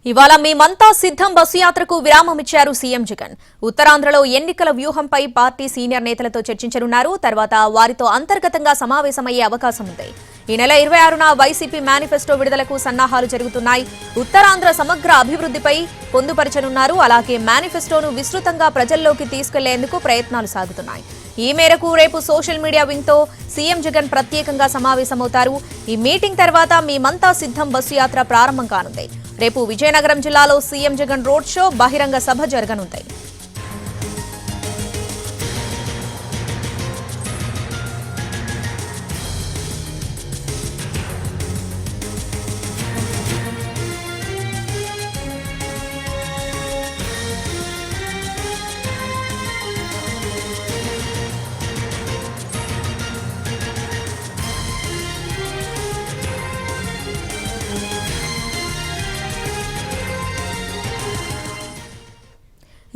ఇవాళ మేమంతా సిద్ధం బస్సు యాత్రకు విరామమిచ్చారు సీఎం జగన్. ఉత్తరాంధ్రలో ఎన్నికల వ్యూహంపై పార్టీ సీనియర్ నేతలతో చర్చించనున్నారు. తర్వాత వారితో అంతర్గతంగా సమావేశమయ్యే అవకాశం ఉంది. ఈ నెల 26న వైసీపీ మేనిఫెస్టో విడుదలకు సన్నాహాలు జరుగుతున్నాయి. ఉత్తరాంధ్ర సమగ్ర అభివృద్ధిపై పొందుపరచనున్నారు. అలాగే మేనిఫెస్టోను విస్తృతంగా ప్రజల్లోకి తీసుకెళ్లేందుకు ప్రయత్నాలు సాగుతున్నాయి. ఈ మేరకు రేపు సోషల్ మీడియా వింగ్తో సీఎం జగన్ ప్రత్యేకంగా సమావేశమవుతారు. ఈ మీటింగ్ తర్వాత మేమంతా సిద్ధం బస్సు యాత్ర ప్రారంభం కానుంది. రేపు విజయనగరం జిల్లాలో సీఎం జగన్ రోడ్ షో, బహిరంగ సభ జరగనుంది.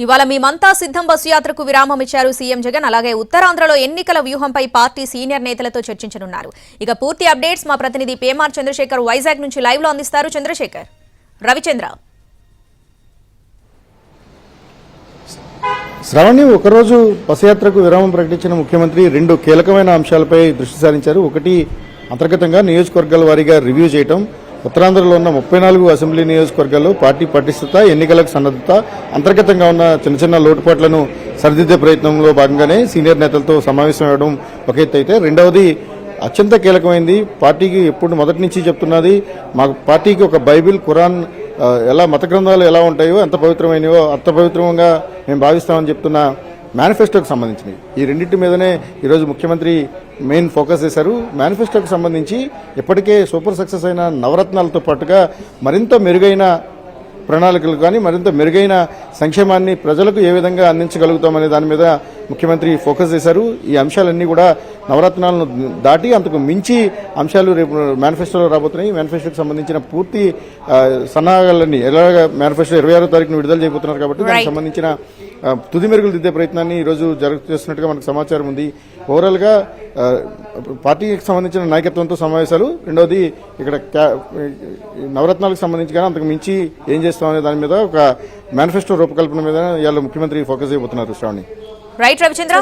ఇవాళ మేమంతా సిద్ధం బస్సు యాత్రకు విరామం ఇచ్చారు సీఎం జగన్. అలాగే ఉత్తరాంధ్రలో ఎన్నికల వ్యూహంపై పార్టీ సీనియర్ నేతలతో చర్చించనున్నారు. ఇక పూర్తి అప్డేట్స్ మా ప్రతినిధి పేమార్ చంద్రశేఖర్ వైజాగ్ నుంచి లైవ్ లో అందిస్తారు. చంద్రశేఖర్, రవిచంద్ర. శ్రావణి, ఒకరోజు బస్సు యాత్రకు విరామం ప్రకటించిన ముఖ్యమంత్రి రెండు కీలకమైన అంశాలపై దృష్టి సారించారు. ఒకటి, అంతర్గతంగా నియోజకవర్గాల వారీగా రివ్యూ చేయడం. ఉత్తరాంధ్రలో ఉన్న 34 అసెంబ్లీ నియోజకవర్గాల్లో పార్టీ పటిష్టత, ఎన్నికలకు సన్నద్ధత, అంతర్గతంగా ఉన్న చిన్న చిన్న లోటుపాట్లను సరిదిద్దే ప్రయత్నంలో భాగంగానే సీనియర్ నేతలతో సమావేశం అవ్వడం ఒక ఎత్తు అయితే, రెండవది అత్యంత కీలకమైంది, పార్టీకి ఎప్పుడు మొదటి నుంచి చెప్తున్నది, మా పార్టీకి ఒక బైబిల్, ఖురాన్ ఎలా మత గ్రంథాలు ఎలా ఉంటాయో ఎంత పవిత్రమైనవో అంత పవిత్రంగా మేము భావిస్తామని చెప్తున్న మేనిఫెస్టోకి సంబంధించినవి. ఈ రెండింటి మీదనే ఈరోజు ముఖ్యమంత్రి మెయిన్ ఫోకస్ చేశారు. మేనిఫెస్టోకి సంబంధించి ఇప్పటికే సూపర్ సక్సెస్ అయిన నవరత్నాలతో పాటుగా మరింత మెరుగైన ప్రణాళికలు కానీ, మరింత మెరుగైన సంక్షేమాన్ని ప్రజలకు ఏ విధంగా అందించగలుగుతామనే దాని మీద ముఖ్యమంత్రి ఫోకస్ చేశారు. ఈ అంశాలన్నీ కూడా నవరత్నాలను దాటి అంతకు మించి అంశాలు రేపు మేనిఫెస్టోలో రాబోతున్నాయి. మేనిఫెస్టోకి సంబంధించిన పూర్తి సన్నాహాలన్నీ ఎలాగ మేనిఫెస్టో 26వ తారీఖున విడుదల చేయబోతున్నారు కాబట్టి దానికి సంబంధించిన తుది మెరుగులు దిద్దే ప్రయత్నాన్ని ఈరోజు చేస్తున్నట్టుగా మనకు సమాచారం ఉంది. ఓవరాల్గా పార్టీకి సంబంధించిన నాయకత్వంతో సమావేశాలు, రెండవది ఇక్కడ నవరత్నాలకు సంబంధించి కానీ అంతకు మించి ఏం చేస్తామనే దాని మీద ఒక మేనిఫెస్టో రూపకల్పన మీద ఇవాళ ముఖ్యమంత్రి ఫోకస్ చేయబోతున్నారు. శ్రావణి. రైట్ రవిచంద్ర.